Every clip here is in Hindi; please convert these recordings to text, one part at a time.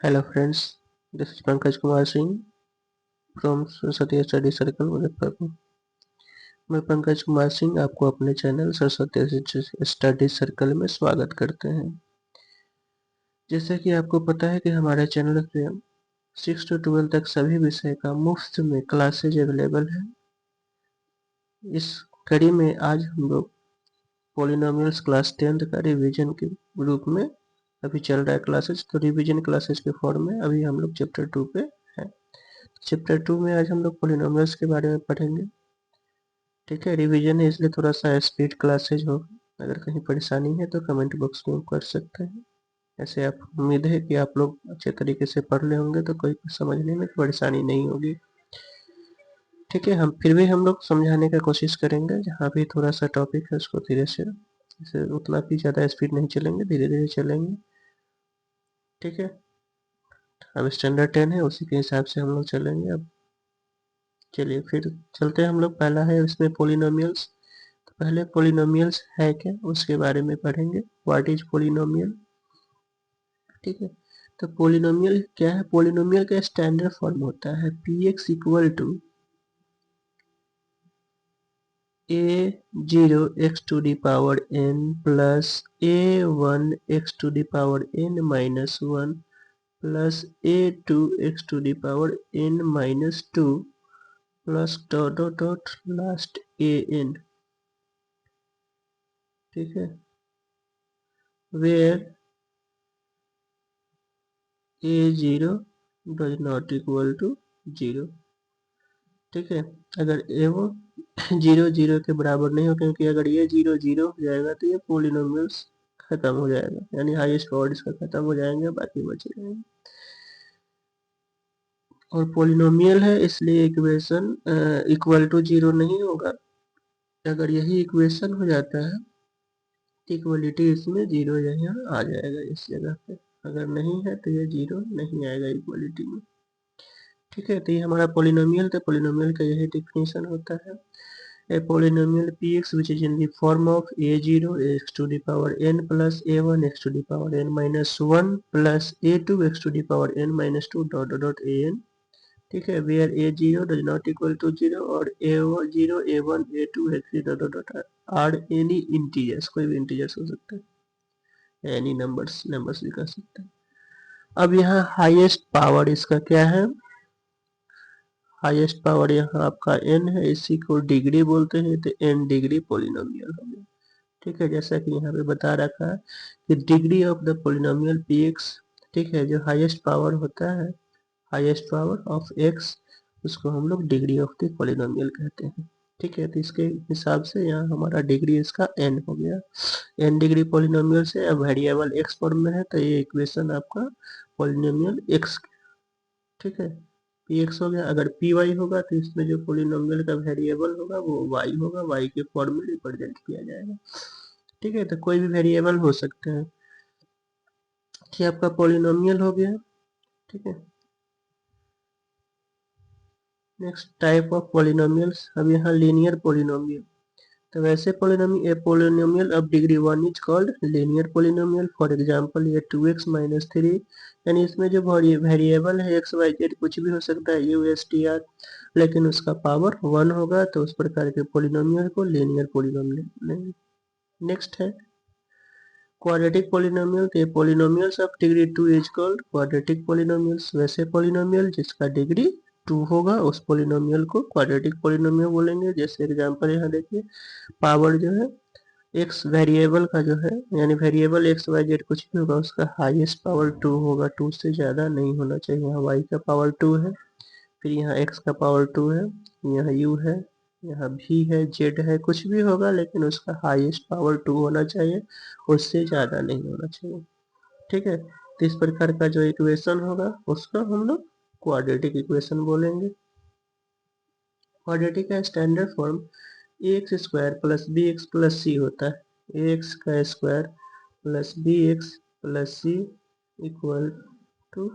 Hello friends, this is Pankaj Kumar Singh from Saraswati study circle Muzaffarpur. मैं पंकज कुमार सिंह आपको अपने चैनल सरस्वती स्टडी सर्कल में स्वागत करते हैं। जैसे कि आपको पता है कि हमारे चैनल पे 6 से 12 तक सभी विषय का मुफ्त में क्लासेज अवेलेबल है। इस कड़ी में आज हम लोग पॉलिनोमियल्स क्लास 10th का रिवीजन के रूप में अभी चल रहा है क्लासेज। तो रिवीजन क्लासेज के फॉर्म में अभी हम लोग चैप्टर 2 पे हैं। चैप्टर 2 में आज हम लोग पॉलिनोमियल्स के बारे में पढ़ेंगे। ठीक है, रिवीजन है इसलिए थोड़ा सा स्पीड क्लासेज हो। अगर कहीं परेशानी है तो कमेंट बॉक्स में कर सकते हैं। ऐसे आप उम्मीद है कि आप लोग अच्छे तरीके से पढ़ ले होंगे तो कोई समझने में परेशानी नहीं होगी। ठीक है, फिर भी हम लोग समझाने का कोशिश करेंगे। जहाँ भी थोड़ा सा टॉपिक है उसको धीरे से, जैसे उतना भी ज़्यादा स्पीड नहीं चलेंगे, धीरे धीरे चलेंगे। ठीक है, अब स्टैंडर्ड 10 है, उसी के हिसाब से हम लोग चलेंगे। अब चलिए फिर चलते हैं हम लोग। पहला है इसमें पोलिनोमियल्स। तो पहले पोलिनोमियल्स है क्या उसके बारे में पढ़ेंगे। What is polynomial. ठीक है, तो पोलिनोमियल क्या है। पोलिनोमियल का स्टैंडर्ड फॉर्म होता है P X equal to a0 x to the power n plus a1 x to the power n minus 1 plus a2 x to the power n minus 2 plus dot dot dot last an। ठीक है, where a0 does not equal to 0। ठीक है, अगर ए वो 0 0 के बराबर नहीं हो, क्योंकि अगर ये 0 0 हो जाएगा तो ये पोलिनोमियल्स खत्म हो जाएगा, यानी हाईएस्ट पावर इसका खत्म हो जाएंगे, बाकी बचे रहेंगे। और पोलिनोमियल है इसलिए इक्वेशन इक्वल टू 0 नहीं होगा। अगर यही इक्वेशन हो जाता है तो इक्वलिटी इसमें 0 यहाँ आ जाएगा इस जगह पे। अगर नहीं है तो ये 0 नहीं आएगा इक्वलिटी में। ठीक है, तो ये हमारा पोलिनोमियल। तो पोलिनोमियल का यही डिफिनेशन होता है। A polynomial px which is in the form of a0 x to the power n plus a1 x to the power n minus 1 plus a2 x to the power n minus 2 dot dot dot an। ठीक है, where a0 does not equal to 0 और a0 a1 a2 a3 dot dot dot are any integers। कोई भी इंटीजर्स हो सकते हैं, एनी नंबर्स भी कर सकते हैं। अब यहाँ हाईएस्ट पावर इसका क्या है। हाईएस्ट पावर यहाँ आपका n है, इसी को डिग्री बोलते हैं, तो n डिग्री पोलिनोमियल हो गया। ठीक है, जैसा कि यहाँ पे बता रखा है कि degree of the polynomial px। ठीक है, जो हाईएस्ट पावर होता है, हाईएस्ट पावर ऑफ x, उसको हम लोग डिग्री ऑफ द पोलिनोमियल कहते हैं। ठीक है, तो इसके हिसाब से यहाँ हमारा डिग्री इसका n हो गया। n डिग्री पोलिनोमियल से अब वेरिएबल x फॉर्म में है, तो ये इक्वेशन आपका पोलिनोमियल x। ठीक है, px हो गया। अगर py होगा तो इसमें जो पोलिनोमियल का वेरिएबल होगा वो y होगा, y के फॉर्म में रिप्रेजेंट किया जाएगा। ठीक है, तो कोई भी वेरिएबल हो सकते हैं। ये आपका पोलिनोमियल हो गया। ठीक है, नेक्स्ट टाइप ऑफ पोलिनोमियल्स। अब यहाँ लीनियर पोलिनोमियल। तो वैसे polynomial of degree 1 is called linear polynomial. For example ये 2x माइनस 3, यानी इसमें जो वेरिएबल है x y z कुछ भी हो सकता है, u s t r, लेकिन उसका पावर 1 होगा, तो उस प्रकार के पोलिनोमियल को लीनियर पोलिनोमियल। नेक्स्ट है क्वाड्रेटिक पोलिनोमियल। तो polynomials of degree 2 is called quadratic polynomials. वैसे पोलिनोमियल जिसका डिग्री 2 होगा उस पोलिनोमियल को क्वाड्रेटिक पोलिनोमियल बोलेंगे। जैसे एग्जांपल यहाँ देखिए, पावर जो है एक्स वेरिएबल का जो है, यानी वेरिएबल एक्स वाई जेड कुछ भी होगा, उसका हाईएस्ट पावर 2 होगा, 2 से ज़्यादा नहीं होना चाहिए। यहाँ वाई का पावर 2 है, फिर यहाँ एक्स का पावर 2 है, यहाँ यू है, यहाँ भी है, जेड है, कुछ भी होगा लेकिन उसका हाईएस्ट पावर 2 होना चाहिए, उससे ज़्यादा नहीं होना चाहिए। ठीक है, तो इस प्रकार का जो इक्वेशन होगा उसको हम लोग क्वाड्रेटिक इक्वेशन बोलेंगे। क्वाड्रेटिक का standard form A X square plus B X plus C होता है। ए एक्स का square plus B X plus C equal to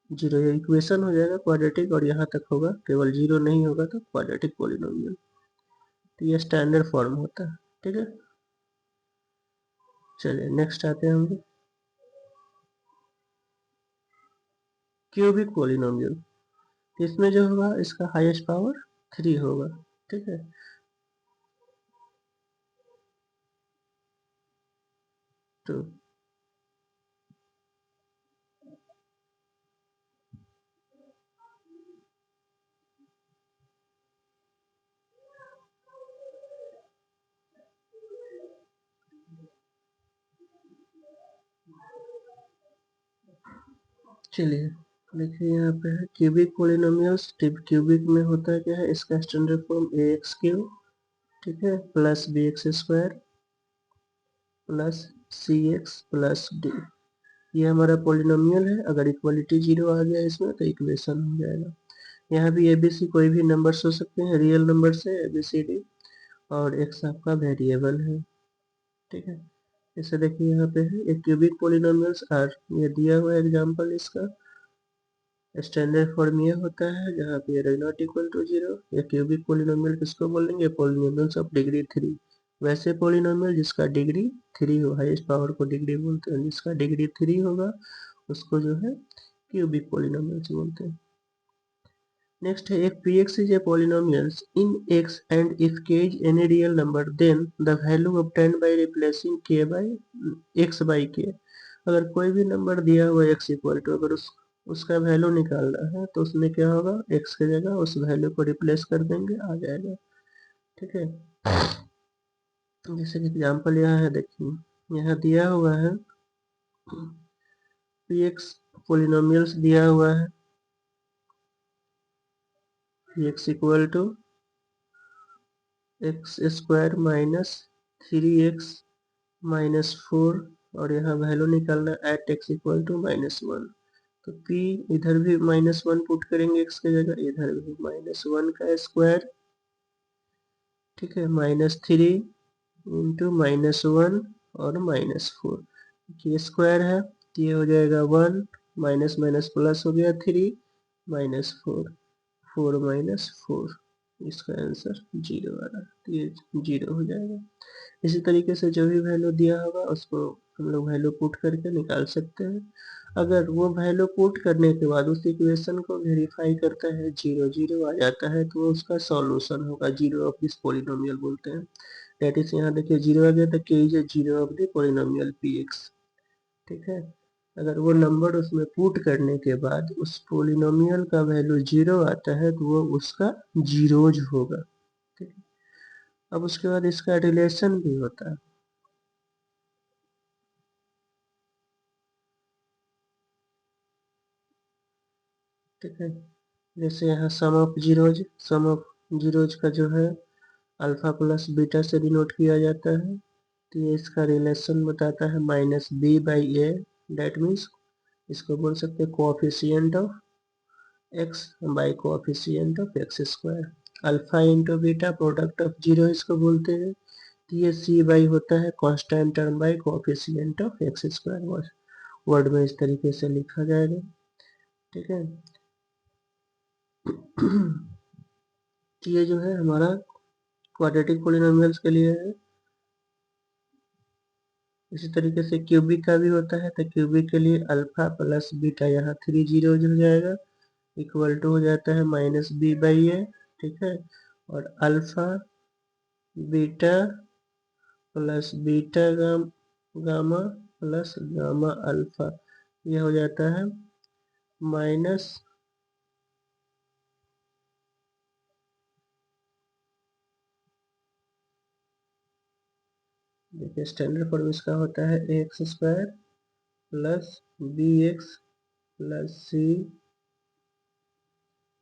0। ये इक्वेशन हो जाएगा क्वाड्रेटिक, और यहाँ तक होगा, केवल 0 नहीं होगा तो क्वाड्रेटिक पोलिनोमियल। तो ये स्टैंडर्ड फॉर्म होता है। ठीक है, चलिए नेक्स्ट आते हैं हम लोग। क्यूबिक पॉलिनोमियल, इसमें जो होगा इसका हाईएस्ट पावर 3 होगा। ठीक है, तो चलिए देखिए यहाँ पे है क्यूबिक पॉलिनोमियल्स। क्यूबिक में होता है क्या है, इसका standard form A X cube, ठीक है, plus B X square plus C X plus D, ये हमारा पॉलिनोमियल है। अगर इक्वलिटी 0 आ गया इसमें तो इक्वेशन हो जाएगा। यहाँ भी एबीसी कोई भी नंबर्स हो सकते हैं, रियल नंबर से एबीसीडी, और एक्स आपका वेरिएबल है। ठीक है, इसे देखिए यहाँ पे है एक क्यूबिक पॉलिनोमियल्स आर, ये दिया हुआ एग्जांपल, इसका स्टैंडर्ड फॉर्म ये होता है जहाँ पे r नॉट इक्वल टू 0। ये क्यूबिक पॉलिनोमियल किसको बोलेंगे, पॉलिनोमियल्स ऑफ डिग्री 3। वैसे पॉलिनोमियल जिसका डिग्री 3 हो, हाईएस्ट पावर को डिग्री बोलते हैं, जिसका डिग्री 3 होगा उसको जो है क्यूबिक पॉलिनोमियल्स बोलते हैं। नेक्स्ट है एक px is a polynomials in x and if k is any real number then the value obtained by replacing k by x by k। अगर कोई भी नंबर दिया हुआ है x इक्वल टू, अगर उसका वैल्यू निकालना है तो उसमें क्या होगा, x की जगह उस वैल्यू को रिप्लेस कर देंगे, आ जाएगा। ठीक है, जैसे कि एग्जाम्पल यहाँ है, देखिए यहाँ दिया हुआ है px पोलिनोमियल्स दिया हुआ है px equal to X square minus 3x minus 4, और यहाँ वैल्यू निकालना एट एक्स इक्वल टू -1। तो p इधर भी -1 पुट करेंगे x की जगह, इधर भी -1 का स्क्वायर, ठीक है, -3 इंटू -1 और -4, ये स्क्वायर है, ये हो जाएगा 1, माइनस माइनस प्लस हो गया 3 -4, 4 -4, इसका आंसर 0 आ रहा है, तो ये 0 हो जाएगा। इसी तरीके से जो भी वैल्यू दिया होगा उसको हम लोग वैल्यू पुट करके निकाल सकते हैं। अगर वो वैल्यू पुट करने के बाद उस इक्वेशन को वेरीफाई करता है, 0 0 आ जाता है, तो उसका सॉल्यूशन होगा, जीरो ऑफ दिस पॉलिनोमियल बोलते हैं। डेट इज यहाँ देखिए 0 आ गया तो के is zero of the polynomial P x. ठीक है, अगर वो नंबर उसमें पुट करने के बाद उस पॉलिनोमियल का वैल्यू 0 आता है तो वो उसका जीरोज होगा। ठीक है, अब उसके बाद इसका रिलेशन भी होता है। ठीक है, जैसे यहाँ सम ऑफ जीरोज का जो है अल्फा प्लस बीटा से डिनोट किया जाता है, तो ये इसका रिलेशन बताता है -b/a, डेट मीन्स इसको बोल सकते हैं coefficient of x by coefficient of x square. Alpha into beta product of zero इसको बोलते हैं, तो ये c बाई होता है constant term by coefficient of x square. Word में इस तरीके से लिखा जाएगा। ठीक है, तो ये जो है हमारा क्वाड्रेटिक पॉलिनोमियल्स के लिए है। इसी तरीके से क्यूबिक का भी होता है, तो क्यूबिक के लिए अल्फा प्लस बीटा, यहाँ 3 0 हो जाएगा, इक्वल टू हो जाता है -b/a। ठीक है, और alpha beta plus beta gamma plus gamma alpha, ये हो जाता है माइनस, देखिए स्टैंडर्ड फॉर्म इसका होता है X square plus B X plus C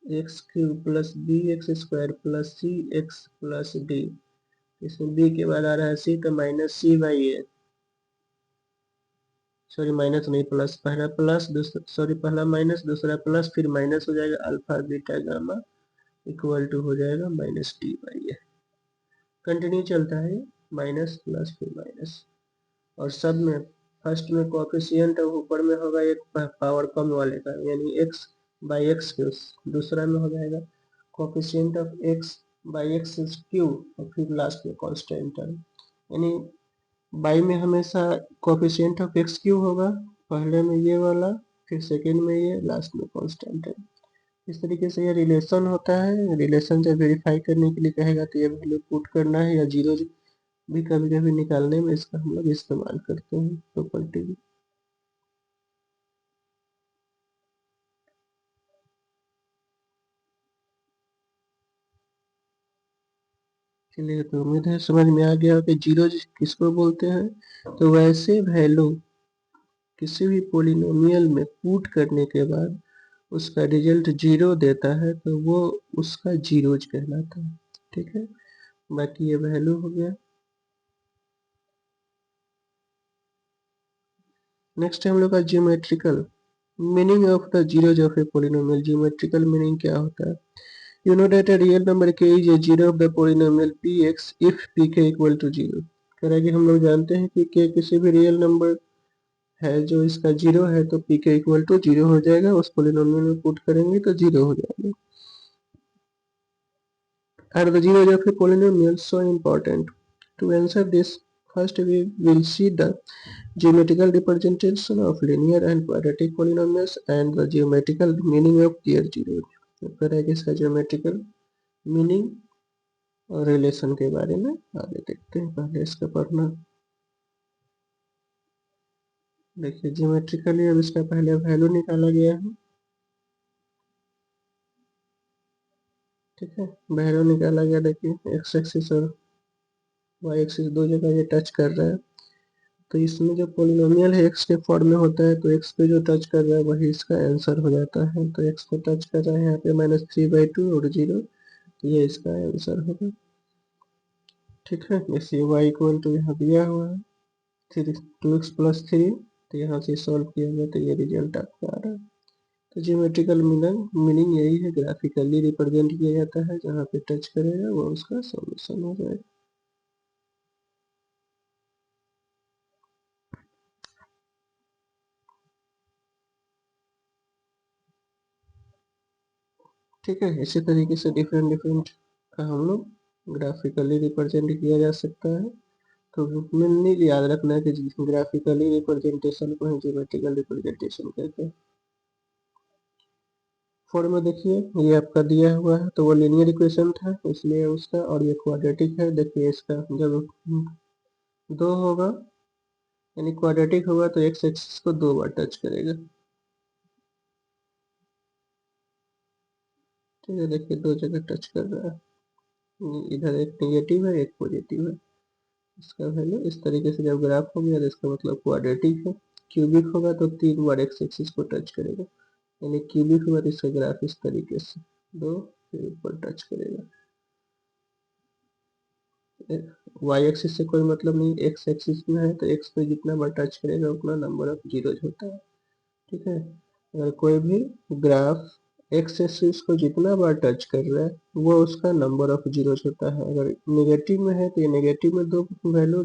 X cube plus B X square plus C X plus D. इसमें b के बाद आ रहा है c, तो -c/a, सॉरी माइनस नहीं प्लस, पहला प्लस दूसरा, सॉरी पहला माइनस दूसरा प्लस, फिर माइनस हो जाएगा alpha beta gamma, equal to हो जाएगा -d/a। कंटिन्यू चलता है, माइनस प्लस फिर माइनस, और सब में फर्स्ट में कोएफिशिएंट ऊपर में होगा एक पावर कम वाले का, यानी x बाई एक्स क्यूब, दूसरा में हो जाएगा coefficient of x by x cube, और फिर लास्ट में कांस्टेंट टर्म, यानी बाई में हमेशा कोएफिशिएंट ऑफ एक्स क्यूब होगा, पहले में ये वाला, फिर सेकेंड में ये, लास्ट में कांस्टेंट है। इस तरीके से ये रिलेशन होता है। रिलेशन जब वेरीफाई करने के लिए कहेगा तो ये वैल्यू पुट करना है, या जीरो भी कभी कभी निकालने में इसका हम लोग इस्तेमाल करते हैं प्रॉपर्टी भी। चलिए, तो उम्मीद है समझ में आ गया कि जीरो किसको बोलते हैं। तो वैसे वैल्यू किसी भी पोलिनोमियल में पुट करने के बाद उसका रिजल्ट जीरो देता है तो वो उसका जीरोज कहलाता है। ठीक है, बाकी ये वैल्यू हो गया। नेक्स्ट है हम लोग का geometrical meaning of the zeros of A polynomial. Geometrical meaning क्या होता है? You know that a real number k is a zero of the polynomial px if pk equal to 0। कह रहा है कि हम लोग जानते हैं कि k किसी भी रियल नंबर है जो इसका जीरो है तो pk इक्वल टू 0 हो जाएगा। उस पोलिनोमियल में पुट करेंगे तो 0 हो जाएगा। Are the zeros of a polynomial so important? To answer this, first we will see the geometrical representation of linear and quadratic polynomials and the geometrical meaning of their zeros। तो कह रहा है कि इसका geometrical meaning और रिलेशन के बारे में आगे देखते हैं। पहले इसका पढ़ना देखिए। ज्योमेट्रिकली अब इसका पहले वैल्यू निकाला गया है। ठीक है, वैल्यू निकाला गया। देखिए एक्स एक्सिस और वाई एक्सिस दो जगह ये टच कर रहा है, तो इसमें जो पोलिनोमियल है एक्स के फॉर्म में होता है तो एक्स पे जो टच कर रहा है वही इसका आंसर हो जाता है। तो एक्स पे टच कर रहा है यहाँ पे -3/2 और 0, तो ये इसका आंसर होगा। ठीक है, जैसे वाई इक्वल टू यहाँ दिया हुआ है 2x+3, तो यहाँ से सॉल्व किया गया तो ये रिजल्ट आपका आ रहा है। तो ज्योमेट्रिकल मीनिंग यही है, ग्राफिकली रिप्रेजेंट किया जाता है, जहाँ पे टच करेगा वो उसका सॉल्यूशन हो जाएगा। ठीक है, इसी तरीके से डिफरेंट का हम लोग ग्राफिकली रिप्रेजेंट किया जा सकता है। तो मेनली याद रखना है कि ग्राफिकली रिप्रेजेंटेशन को हम ज्योमेट्रिकल रिप्रेजेंटेशन कहते हैं। फॉर्म में देखिए ये आपका दिया हुआ है, तो वो लीनियर इक्वेशन था इसलिए उसका, और ये क्वाड्रेटिक है। देखिए इसका जब दो होगा यानी क्वाड्रेटिक होगा तो एक्स एक्सिस को दो बार टच करेगा। ठीक है, देखिए दो जगह टच कर रहा है, इधर एक नेगेटिव है एक पॉजिटिव है। इसका वैल्यू इस तरीके से जब ग्राफ हो गया तो इसका मतलब क्वाड्रेटिक है। क्यूबिक होगा तो तीन बार एक्स एक्सिस को टच करेगा, यानी क्यूबिक होगा तो इसका ग्राफ इस तरीके से दो फिर ऊपर टच करेगा। वाई एक्सिस से कोई मतलब नहीं, एक्स एक्सिस में है तो एक्स पे जितना बार टच करेगा उतना नंबर ऑफ जीरोज होता है। ठीक है, अगर कोई भी ग्राफ एक्स एक्सिस को जितना बार टच कर रहा है वो उसका नंबर ऑफ जीरोज होता है। अगर नेगेटिव में है तो ये नेगेटिव में दो वैल्यू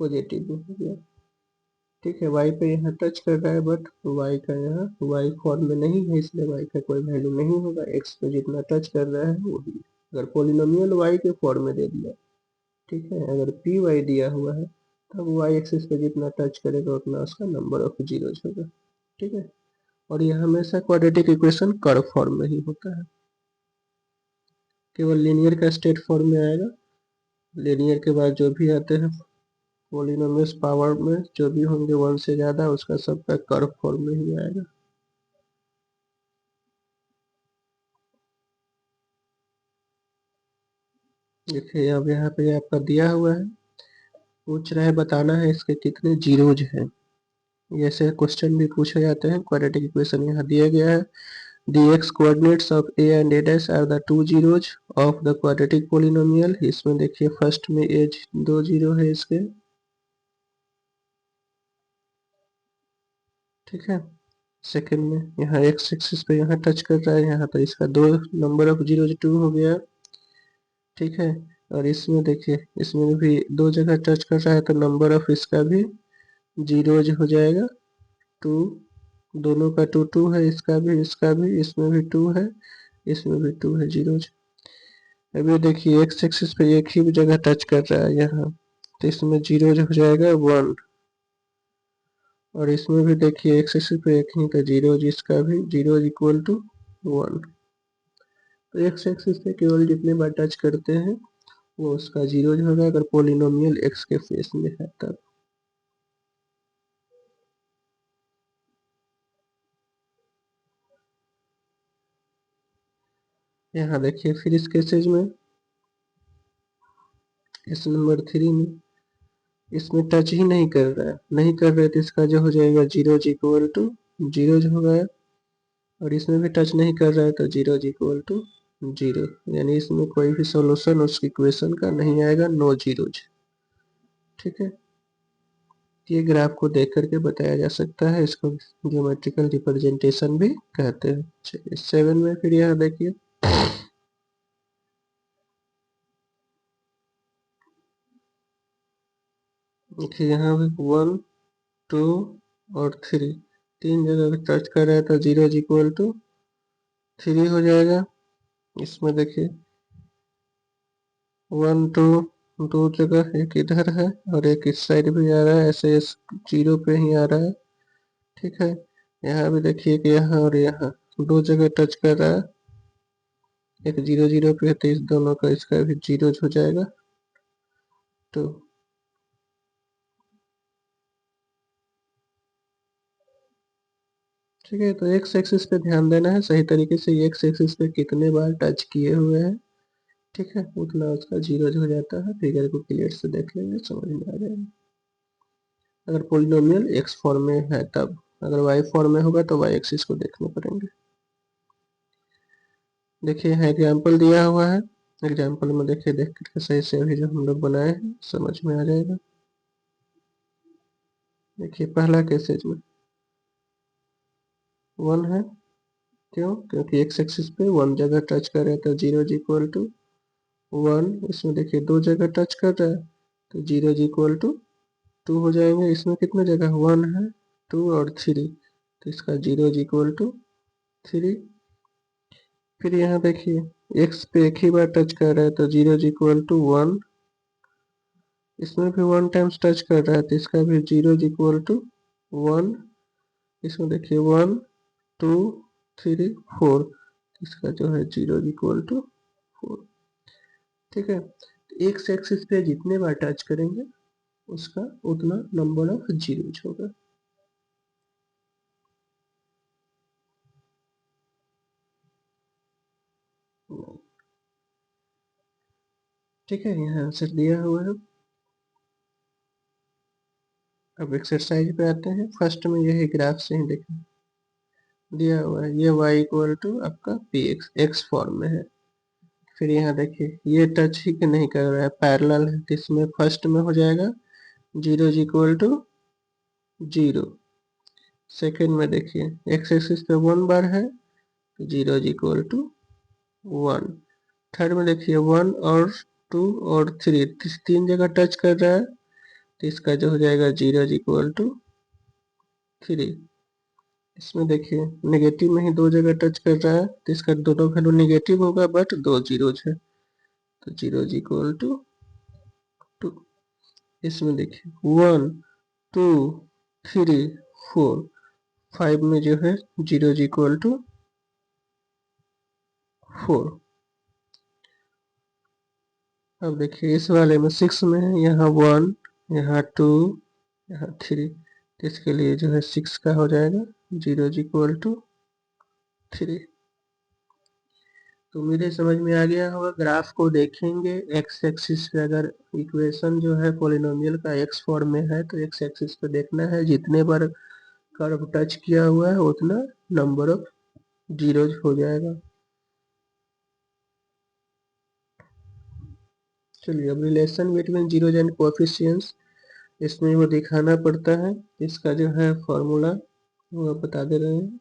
पॉजिटिव में हो गया। ठीक है, वाई पे यहाँ टच कर रहा है बट वाई का यहाँ वाई फॉर्म में नहीं है इसलिए वाई का कोई वैल्यू नहीं होगा। एक्स पे जितना टच कर रहा है वही, अगर पोलिनोमियल वाई के फॉर्म में दे दिया। ठीक है, अगर पी वाई दिया हुआ है तब वाई एक्सिस पे जितना टच करेगा उतना उसका नंबर ऑफ जीरोज होगा। ठीक है, और यह हमेशा क्वाड्रेटिक इक्वेशन कर्व फॉर्म में ही होता है, केवल लीनियर का स्टेट फॉर्म में आएगा। लीनियर के बाद जो भी आते हैं पॉलिनोमियल्स पावर में जो भी होंगे वन से ज्यादा उसका सबका कर्व फॉर्म में ही आएगा। देखिए अब यहाँ पे आपका दिया हुआ है, पूछ रहा है बताना है इसके कितने जीरोज हैं। ऐसे क्वेश्चन भी पूछे जाते हैं। क्वाड्रेटिक इक्वेशन यहाँ दिया गया है। The x coordinates of a and a dash are the two zeros of the quadratic polynomial। इसमें देखिए फर्स्ट में a दो जीरो है इसके। ठीक है, सेकंड में यहाँ x एक्सिस पे यहाँ टच कर रहा है यहाँ तो इसका दो नंबर ऑफ जीरो 2 हो गया। ठीक है, और इसमें देखिए इसमें भी दो जगह टच कर रहा है तो नंबर ऑफ इसका भी जीरोज हो जाएगा 2। दोनों का 2 है, इसका भी इसमें भी 2 है, इसमें भी 2 है जीरोज। अभी देखिए एक्स एक्सिस पे एक ही जगह टच कर रहा है यहाँ, तो इसमें जीरो हो जाएगा 1। और इसमें भी देखिए एक्स एक्सिस पे एक ही, तो जीरो, जिसका भी जीरो इक्वल टू 1। तो एक्स एक्सिस पे केवल जितने बार टच करते हैं वो उसका जीरो होगा, अगर पोलिनोमियल एक्स के फेस में है तब। यहाँ देखिए फिर इस केसेज में, इस नंबर 3 में इसमें टच ही नहीं कर रहा है, नहीं कर रहे तो इसका जो हो जाएगा जीरो इक्वल टू जीरो होगा। और इसमें भी टच नहीं कर रहा है तो जीरो इक्वल टू जीरो, यानी इसमें कोई भी सॉल्यूशन उस इक्वेशन का नहीं आएगा, नो जीरोज। ठीक है, ये ग्राफ को देख करके बताया जा सकता है, इसको ज्योमेट्रिकल रिप्रेजेंटेशन भी कहते हैं। चलिए 7 में फिर यहाँ देखिए, देखिए यहाँ भी 1 2 और 3, तीन जगह टच कर रहा है तो जीरो इक्वल टू 3 हो जाएगा। इसमें देखिए 1 2, दो जगह, एक इधर है और एक इस साइड भी आ रहा है, ऐसे इस जीरो पे ही आ रहा है। ठीक है, यहाँ भी देखिए कि यहाँ और यहाँ दो जगह टच कर रहा है, एक जीरो जीरो पे है तो इस दोनों का इसका भी जीरो हो जाएगा। तो ठीक है, तो एक्स एक्सिस पे ध्यान देना है सही तरीके से, एक्स एक्सिस पे कितने बार टच किए हुए हैं, ठीक है, उतना उसका जीरो हो जाता है। फिगर को क्लियर से देख लेंगे, समझ में आ जाएगा। अगर पोलिनोमियल एक्स फॉर्म में है तब, अगर वाई फॉर्म में होगा तो वाई एक्सिस को देखने पड़ेंगे। देखिए यहाँ एग्जाम्पल दिया हुआ है, एग्जाम्पल में देखिए, देख करके सही से अभी जो हम लोग बनाए हैं समझ में आ जाएगा। देखिए पहला केसेज में 1 है, क्यों, क्योंकि एक्स एक्सिस पे 1 जगह टच कर रहा है तो जीरो इक्वल टू 1। इसमें देखिए 2 जगह टच कर रहा है तो जीरो इक्वल टू 2 हो जाएंगे। इसमें कितने जगह 1 है, 2 और 3, तो इसका जीरो इक्वल टू 3। फिर यहाँ देखिए एक्स पे एक ही बार टच कर रहा है तो जीरो इक्वल टू 1। इसमें भी 1 टाइम्स टच कर रहा है तो इसका भी जीरो इक्वल टू 1। इसमें देखिए 1 2 3 4, इसका जो है जीरो इक्वल टू 4। ठीक है, एक्स एक्सिस पे जितने बार टच करेंगे उसका उतना नंबर ऑफ जीरोज होगा। ठीक है, यहाँ आंसर दिया हुआ है। अब एक्सरसाइज पे आते हैं, फर्स्ट में यही ग्राफ से ही देखें, दिया हुआ है ये y इक्वल टू आपका पी एक्स, एक्स फॉर्म में है। फिर यहाँ देखिए ये टच ही नहीं कर रहा है, पैरेलल है, तो इसमें फर्स्ट में हो जाएगा zero equal to zero. Second में देखिए एक्स एक्सिस पे 1 बार है तो जीरो इक्वल टू 1। थर्ड में देखिए 1 और 2 और 3, तीन जगह टच कर रहा है तो इसका जो हो जाएगा जीरो इक्वल टू 3। इसमें देखिए नेगेटिव में ही 2 जगह टच कर रहा है तो इसका दोनों वैल्यू नेगेटिव होगा बट 2 जीरोज है तो जीरो इक्वल टू 2। इसमें देखिए 1 2 3 4, 5 में जो है जीरो इक्वल टू 4। अब देखिए इस वाले में 6 में है, यहाँ 1 यहाँ 2 यहाँ 3, तो इसके लिए जो है 6 का हो जाएगा जीरो इक्वल टू 3। तो मेरे समझ में आ गया होगा। ग्राफ को देखेंगे, एक्स एक्सिस पे अगर इक्वेशन जो है पोलिनोमियल का एक्स फॉर्म में है तो एक्स एक्सिस पे देखना है जितने बार कर्व टच किया हुआ है उतना नंबर ऑफ जीरोज हो जाएगा। चलिए अब relation between zeros and coefficients, इसमें वो दिखाना पड़ता है, इसका जो है फॉर्मूला वो आप बता दे रहे हैं।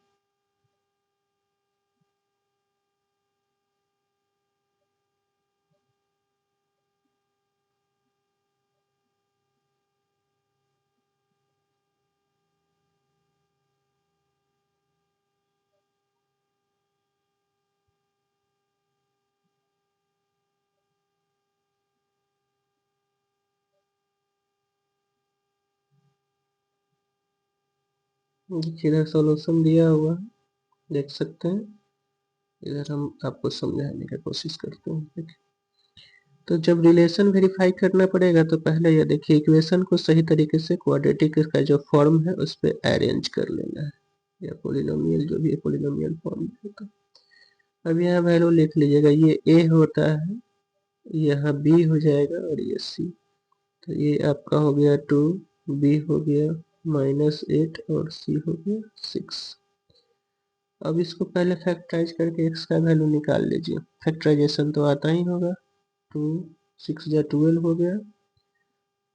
इधर सॉल्यूशन दिया हुआ है, देख सकते हैं। इधर हम आपको समझाने की कोशिश करते हैं। देखिए, तो जब रिलेशन वेरीफाई करना पड़ेगा तो पहले ये देखिए, इक्वेशन को सही तरीके से क्वाड्रेटिक का जो फॉर्म है उस पर अरेंज कर लेना है, या पोलिनोमियल जो भी है पोलिनोमियल फॉर्म है। तो अब यहाँ वैल्यू लिख लीजिएगा, ये ए होता है, यहाँ बी हो जाएगा और ये सी। तो ये आपका हो गया 2, बी हो गया -8 और सी हो गया 6। अब इसको पहले फैक्टराइज करके x का वैल्यू निकाल लीजिए। फैक्टराइजेशन तो आता ही होगा। 2 6 जा 12 हो गया,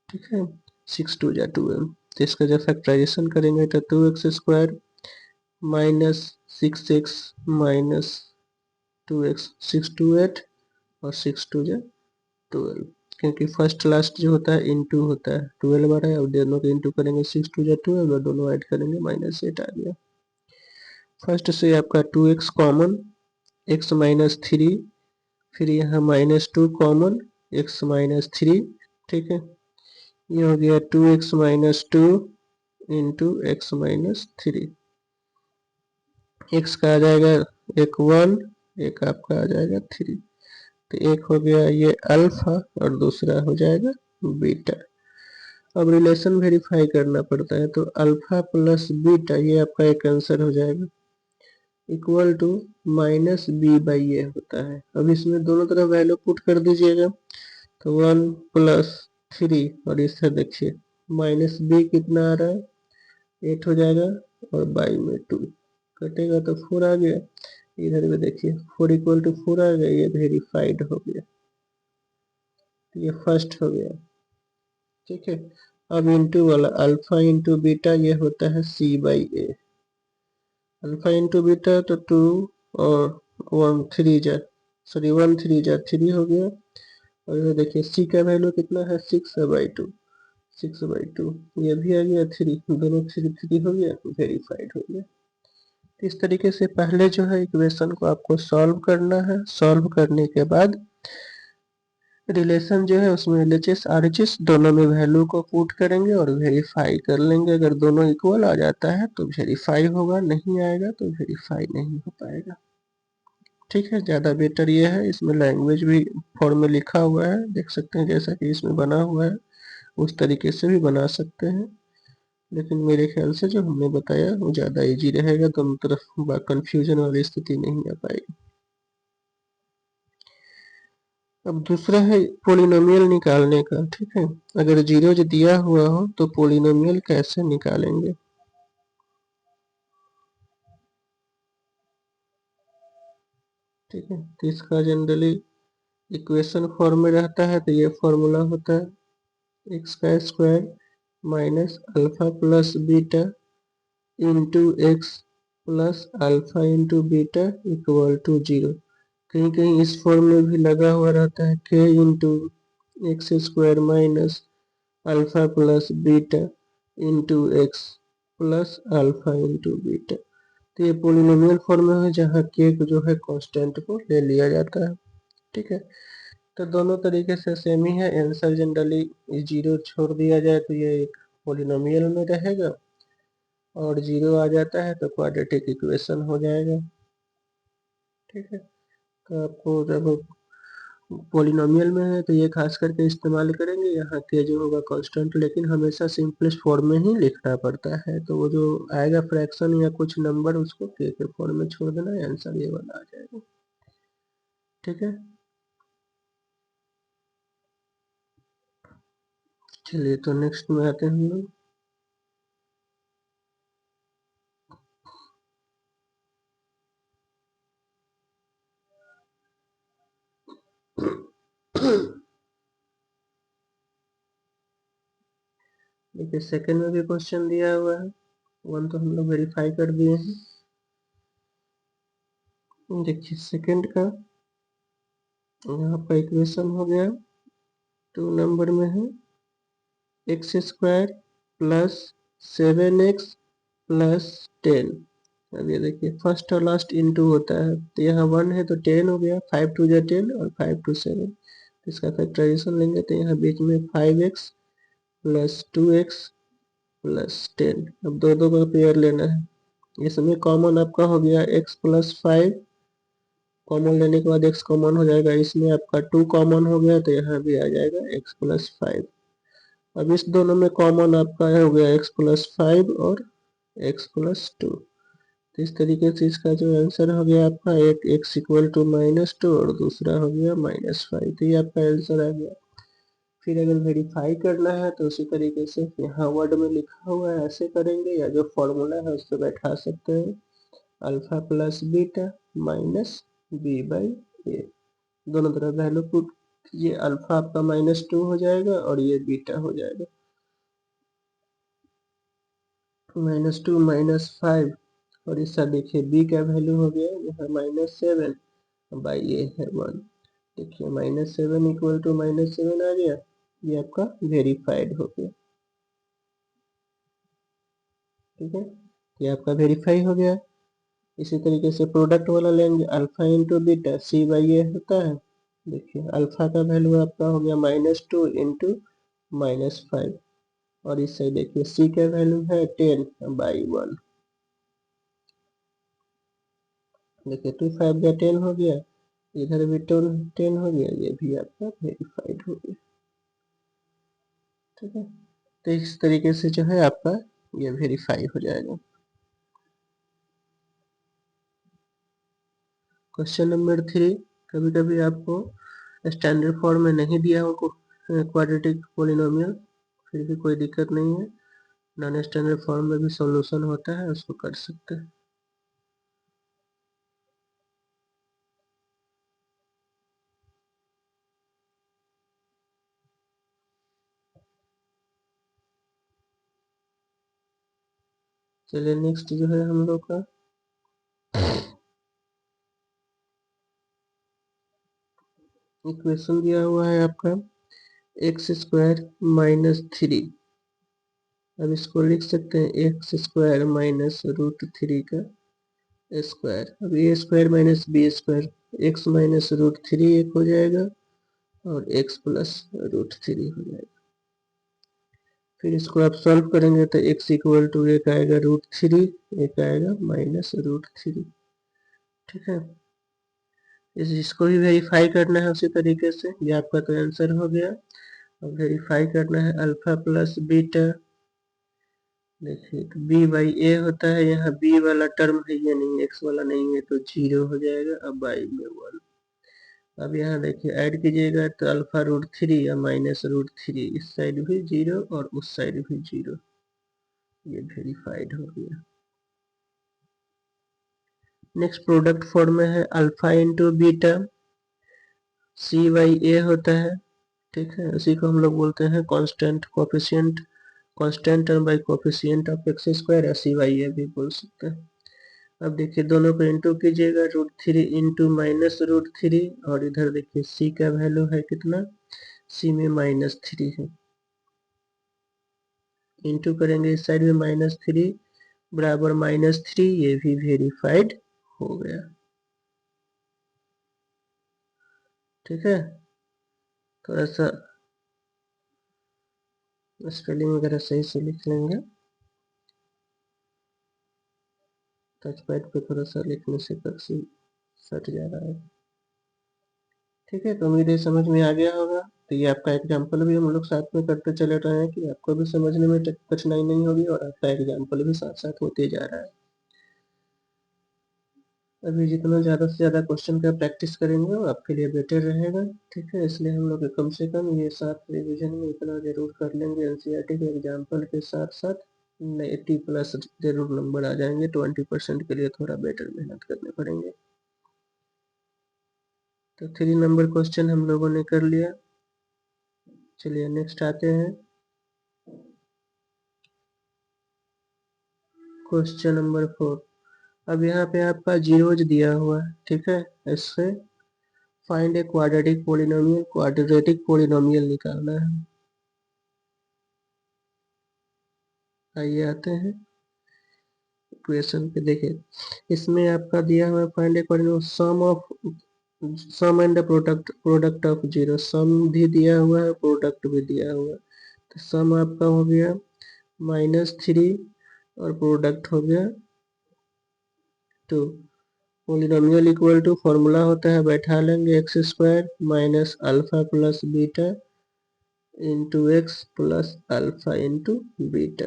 ठीक है। 6 2 जा 12, तो इसका जब फैक्टराइजेशन करेंगे तो 2x² minus 6x minus 2x 6 2 8 और 6 2 जा 12, क्योंकि फर्स्ट लास्ट जो होता है इनटू होता है, 12 आ रहा है और दोनों को इनटू करेंगे 6 2 जा 12 और दोनों ऐड करेंगे -8 आ गया। फर्स्ट से आपका 2x कॉमन, x -3, फिर यहाँ -2 कॉमन, x -3, ठीक है। ये हो गया 2x -2 इंटू x -3। x का आ जाएगा एक 1, एक आपका आ जाएगा 3। तो एक हो गया ये अल्फा और दूसरा हो जाएगा बीटा। अब रिलेशन वेरीफाई करना पड़ता है, तो अल्फा प्लस बीटा ये आपका एक आंसर हो जाएगा, इक्वल टू -b/a होता है। अब इसमें दोनों तरफ वैल्यू पुट कर दीजिएगा, तो 1 + 3 और इससे देखिए -b कितना आ रहा है, 8 हो जाएगा और बाई में 2 कटेगा तो 4 आ गया। इधर भी देखिए 4 = 4 आ गया, ये वेरीफाइड हो गया, ये फर्स्ट हो गया, ठीक है। अब इंटू वाला अल्फा इंटू बीटा ये होता है c/a। अल्फा इंटू बीटा तो 2 और 1 3 जा 3 हो गया। और ये देखिए c का वैल्यू कितना है 6/2, 6/2 ये भी आ गया 3, दोनों 3 3 हो गया, वेरीफाइड हो गया। इस तरीके से पहले जो है इक्वेशन को आपको सॉल्व करना है। सॉल्व करने के बाद रिलेशन जो है उसमें LHS RHS दोनों में वैल्यू को पुट करेंगे और वेरीफाई कर लेंगे। अगर दोनों इक्वल आ जाता है तो वेरीफाई होगा, नहीं आएगा तो वेरीफाई नहीं हो पाएगा, ठीक है। ज़्यादा बेटर ये है, इसमें लैंग्वेज भी फॉर्म में लिखा हुआ है, देख सकते हैं जैसा कि इसमें बना हुआ है उस तरीके से भी बना सकते हैं, लेकिन मेरे ख्याल से जो हमने बताया वो ज़्यादा इजी रहेगा, दोनों तरफ कंफ्यूजन वाली स्थिति नहीं आ पाएगी। अब दूसरा है पोलिनोमियल निकालने का, ठीक है। अगर जीरो जो दिया हुआ हो तो पोलिनोमियल कैसे निकालेंगे, ठीक है। तो इसका जनरली इक्वेशन फॉर्म में रहता है, तो ये फॉर्मूला होता है x² minus alpha plus beta into X plus alpha into beta equal to 0। कहीं कहीं इस फॉर्म में भी लगा हुआ रहता है k into x² minus alpha plus beta into X plus alpha into beta. तो ये पोलिनोमियल फॉर्म है जहाँ k को जो है कांस्टेंट को ले लिया जाता है, ठीक है। तो दोनों तरीके से सेम ही है। आंसर जनरली 0 छोड़ दिया जाए तो ये एक पोलिनोमियल में रहेगा, और 0 आ जाता है तो क्वाड्रेटिक इक्वेशन हो जाएगा, ठीक है। तो आपको जब पोलिनोमियल में है तो ये खास करके इस्तेमाल करेंगे, यहाँ के जो होगा कांस्टेंट, लेकिन हमेशा सिंपलेस्ट फॉर्म में ही लिखना पड़ता है। तो वो जो आएगा फ्रैक्शन या कुछ नंबर उसको के फॉर्म में छोड़ देना है, आंसर ये वाला आ जाएगा, ठीक है। चलिए तो नेक्स्ट में आते हैं हम लोग। देखिए सेकंड में भी क्वेश्चन दिया हुआ है, 1 तो हम लोग वेरीफाई कर दिए हैं। देखिए सेकंड का यहाँ पर इक्वेशन हो गया, 2 नंबर में है x² प्लस 7x प्लस 10। अब ये देखिए फर्स्ट और लास्ट इंटू होता है, तो यहाँ 1 है तो 10 हो गया, 5 2 जा 10 और 5 2 7। इसका फैक्टराइजेशन लेंगे तो यहाँ बीच में 5x प्लस 2x प्लस 10। अब दो दो का पेयर लेना है। इसमें कॉमन आपका हो गया x प्लस 5, कॉमन लेने के बाद x कॉमन हो जाएगा। इसमें आपका 2 कॉमन हो गया तो यहाँ भी आ जाएगा x प्लस 5। अब इस दोनों में कॉमन आपका हो गया x प्लस 5 और x प्लस 2। तो इस तरीके से इसका जो आंसर हो गया आपका, एक x इक्वल टू -2 और दूसरा हो गया -5। तो ये आपका आंसर आ गया। फिर अगर वेरीफाई करना है तो उसी तरीके से यहाँ वर्ड में लिखा हुआ है ऐसे करेंगे, या जो फॉर्मूला है उस पर बैठा सकते हैं। Alpha plus beta minus B by A, दोनों तरफ वैल्यू पुट कीजिए। अल्फा आपका -2 हो जाएगा और ये बीटा हो जाएगा -2 -5। और इस साइड देखिए b का वैल्यू हो गया यहाँ -7 बाई ए है 1। देखिए -7 इक्वल टू -7 आ गया, ये आपका वेरीफाइड हो गया। ठीक है, ये आपका वेरीफाई हो गया। इसी तरीके से प्रोडक्ट वाला लेंगे, alpha into beta C by A होता है। देखिए अल्फा का वैल्यू आपका हो गया -2 इंटू -5, और इस साइड देखिए सी का वैल्यू है 10 बाई 1। देखिए 2 5 या 10 हो गया, इधर भी 10 हो गया, ये भी आपका वेरीफाइड हो गया। ठीक है, तो इस तरीके से जो है आपका ये वेरीफाई हो जाएगा। क्वेश्चन नंबर 3, कभी कभी आपको स्टैंडर्ड फॉर्म में नहीं दिया हो क्वाड्रेटिक पोलिनोमियल, फिर भी कोई दिक्कत नहीं है, नॉन स्टैंडर्ड फॉर्म में भी सॉल्यूशन होता है, उसको कर सकते हैं। चलिए नेक्स्ट जो है हम लोग का इक्वेशन दिया हुआ है आपका x² -3। अब इसको लिख सकते हैं x² माइनस √3 का स्क्वायर। अब a² minus b², x minus √3 एक हो जाएगा और x प्लस √3 हो जाएगा। फिर इसको आप सॉल्व करेंगे तो x इक्वल टू एक आएगा √3, एक आएगा -√3। ठीक है, इसको भी वेरीफाई करना है उसी तरीके से। ये आपका तो आंसर हो गया। अब वेरीफाई करना है अल्फा प्लस बीटा। देखिए तो b बाई ए होता है, यहाँ b वाला टर्म है, ये नहीं x वाला नहीं है, तो 0 हो जाएगा। अब बाई में 1। अब यहाँ देखिए ऐड कीजिएगा तो अल्फा √3 या -√3, इस साइड भी 0 और उस साइड भी 0, ये वेरीफाइड हो गया। नेक्स्ट प्रोडक्ट फॉर्म में है alpha into beta C by A होता है। ठीक है, उसी को हम लोग बोलते हैं constant coefficient, constant term by coefficient of x² या सी बाई ए भी बोल सकते हैं। अब देखिए दोनों को इंटू कीजिएगा, √3 इंटू -√3, और इधर देखिए c का वैल्यू है कितना, c में -3 है, इंटू करेंगे इस साइड में -3 बराबर -3, ये भी वेरीफाइड हो गया। ठीक है, थोड़ा सा स्पेलिंग वगैरह सही से लिख लेंगे, टच पैड पे थोड़ा सा लिखने से कर्सिव सट जा रहा है। ठीक है, तो उम्मीद है समझ में आ गया होगा। तो ये आपका एग्जाम्पल भी हम लोग साथ में करते चले रहे हैं कि आपको भी समझने में कठिनाई नहीं होगी और आपका एग्जाम्पल भी साथ साथ होते जा रहा है। अभी जितना ज़्यादा से ज़्यादा क्वेश्चन का प्रैक्टिस करेंगे वो आपके लिए बेटर रहेगा। ठीक है, इसलिए हम लोग कम से कम ये 7 रिविजन में इतना जरूर कर लेंगे, एनसीईआरटी के एग्जाम्पल के साथ साथ 80+ जरूर नंबर आ जाएंगे। 20% के लिए थोड़ा बेटर मेहनत करने पड़ेंगे। तो 3 नंबर क्वेश्चन हम लोगों ने कर लिया। चलिए नेक्स्ट आते हैं क्वेश्चन नंबर 4। अब यहाँ पे आपका जीरोज दिया हुआ है। ठीक है, इससे find a quadratic polynomial, quadratic polynomial निकालना है। आइए आते हैं इक्वेशन पे। देखें इसमें आपका दिया हुआ है find a quadratic sum and product of zero. Sum भी दिया हुआ है, प्रोडक्ट भी दिया हुआ है। तो सम आपका हो गया -3 और प्रोडक्ट हो गया 2। पोलिनोमियल इक्वल टू फॉर्मूला होता है, बैठा लेंगे x² minus alpha plus beta into X plus alpha into beta.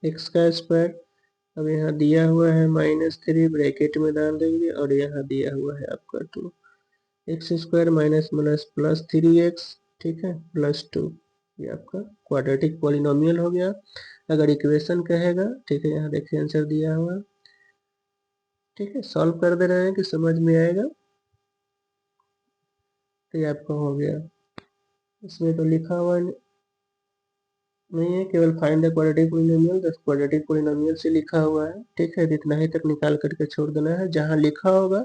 X का स्क्वायर अब यहाँ दिया हुआ है -3 ब्रैकेट में डाल देंगे और यहाँ दिया हुआ है आपका 2। x² minus minus plus 3x, ठीक है, प्लस 2। ये आपका क्वाड्रेटिक पॉलिनोमियल हो गया। अगर इक्वेशन कहेगा, ठीक है, यहाँ देखिए आंसर दिया हुआ, ठीक है, सॉल्व कर दे रहे हैं कि समझ में आएगा। तो ये आपका हो गया। इसमें तो लिखा हुआ नहीं है, केवल फाइंड द क्वाड्रेटिक पॉलिनोमियल, तो क्वाड्रेटिक पॉलिनोमियल से लिखा हुआ है, ठीक है। इतना ही तक निकाल करके छोड़ देना है। जहां लिखा होगा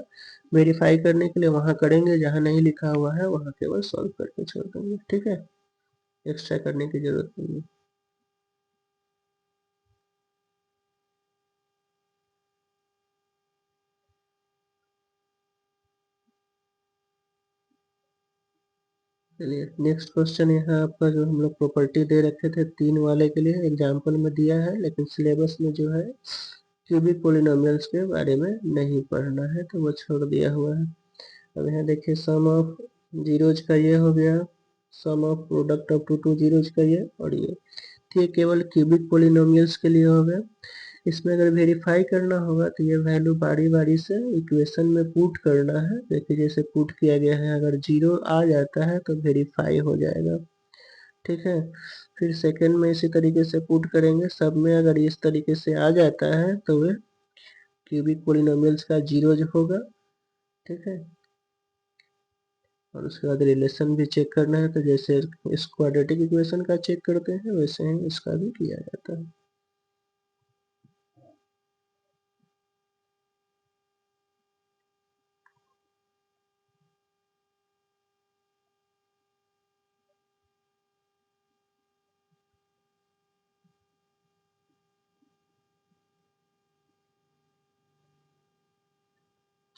वेरीफाई करने के लिए वहां करेंगे, जहां नहीं लिखा हुआ है वहां केवल सॉल्व करके छोड़ देंगे, ठीक है। एक्स्ट्रा करने की जरूरत नहीं है। चलिए नेक्स्ट क्वेश्चन, यहाँ आपका जो हम लोग प्रॉपर्टी दे रखे थे 3 वाले के लिए एग्जाम्पल में दिया है, लेकिन सिलेबस में जो है क्यूबिक पॉलिनोमियल्स के बारे में नहीं पढ़ना है, तो वो छोड़ दिया हुआ है। अब यहाँ देखिए सम ऑफ जीरोज का ये हो गया, sum of product of two zeros का ये, और ये केवल क्यूबिक पॉलिनोमियल्स के लिए हो गया। इसमें अगर वेरीफाई करना होगा तो ये वैल्यू बारी बारी से इक्वेशन में पुट करना है। देखिए जैसे पुट किया गया है, अगर 0 आ जाता है तो वेरीफाई हो जाएगा, ठीक है। फिर सेकंड में इसी तरीके से पुट करेंगे, सब में अगर इस तरीके से आ जाता है तो वे क्यूबिक पॉलिनोमियल्स का जीरोज होगा, ठीक है। और उसके बाद रिलेशन भी चेक करना है, तो जैसे इस क्वाड्रेटिक इक्वेशन का चेक करते हैं वैसे ही इसका भी किया जाता है।